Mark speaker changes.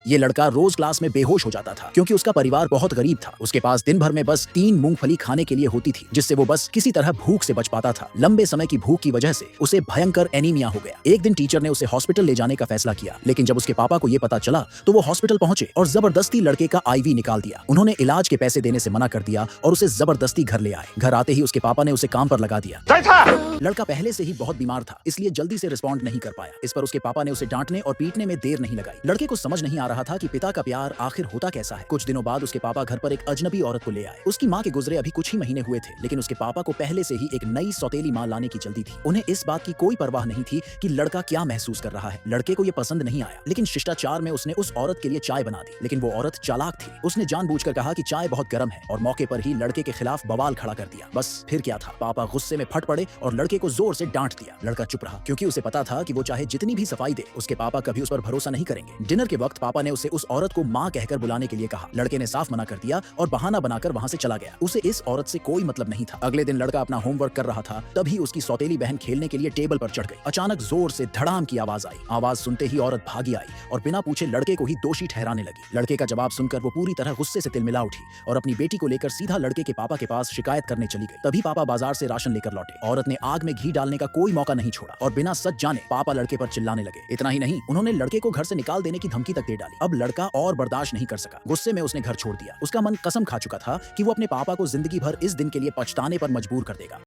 Speaker 1: ये लड़का रोज क्लास में बेहोश हो जाता था क्योंकि उसका परिवार बहुत गरीब था। उसके पास दिन भर में बस 3 मूंगफली खाने के लिए होती थी, जिससे वो बस किसी तरह भूख से बच पाता था। लंबे समय की भूख की वजह से उसे भयंकर एनीमिया हो गया। एक दिन टीचर ने उसे हॉस्पिटल ले जाने का फैसला किया, लेकिन जब उसके पापा को ये पता चला तो वो हॉस्पिटल पहुंचे और जबरदस्ती लड़के का आईवी निकाल दिया। उन्होंने इलाज के पैसे देने से मना कर दिया और उसे जबरदस्ती घर ले आए। घर आते ही उसके पापा ने उसे काम पर लगा दिया। लड़का पहले से ही बहुत बीमार था, इसलिए जल्दी से रिस्पॉन्ड नहीं कर पाया। इस पर उसके पापा ने उसे डांटने और पीटने में देर नहीं लगाई। लड़के को समझ नहीं आ रहा था कि पिता का प्यार आखिर होता कैसा है। कुछ दिनों बाद उसके पापा घर पर एक अजनबी औरत को ले आए। उसकी माँ के गुजरे अभी कुछ ही महीने हुए थे, लेकिन उसके पापा को पहले से ही एक नई सौतेली माँ लाने की जल्दी थी। उन्हें इस बात की कोई परवाह नहीं थी कि लड़का क्या महसूस कर रहा है। लड़के को यह पसंद नहीं आया, लेकिन शिष्टाचार में उसने उस औरत के लिए चाय बना दी। लेकिन वो औरत चालाक थी। उसने जानबूझकर कहा कि चाय बहुत गर्म है और मौके पर ही लड़के के खिलाफ बवाल खड़ा कर दिया। बस फिर क्या था, पापा गुस्से में फट पड़े और लड़के को जोर से डांट दिया। लड़का चुप रहा क्योंकि उसे पता था कि वो चाहे जितनी भी सफाई दे, उसके पापा कभी उस पर भरोसा नहीं करेंगे। डिनर के वक्त पापा ने उसे उस औरत को माँ कहकर बुलाने के लिए कहा। लड़के ने साफ मना कर दिया और बहाना बनाकर वहां से चला गया। उसे इस औरत से कोई मतलब नहीं था। अगले दिन लड़का अपना होमवर्क कर रहा था, तभी उसकी सौतेली बहन खेलने के लिए टेबल पर चढ़ गई। अचानक जोर से धड़ाम की आवाज आई। आवाज सुनते ही औरत भागी आई और बिना पूछे लड़के को ही दोषी ठहराने लगी। लड़के का जवाब सुनकर वो पूरी तरह गुस्से से तिलमिला उठी और अपनी बेटी को लेकर सीधा लड़के के पापा के पास शिकायत करने चली गई। तभी पापा बाजार से राशन लेकर लौटे। औरत ने आग में घी डालने का कोई मौका नहीं छोड़ा और बिना सच जाने पापा लड़के पर चिल्लाने लगे। इतना ही नहीं, उन्होंने लड़के को घर से निकाल देने की धमकी तक दे डाली। अब लड़का और बर्दाश्त नहीं कर सका। गुस्से में उसने घर छोड़ दिया। उसका मन कसम खा चुका था कि वो अपने पापा को जिंदगी भर इस दिन के लिए पछताने पर मजबूर कर देगा।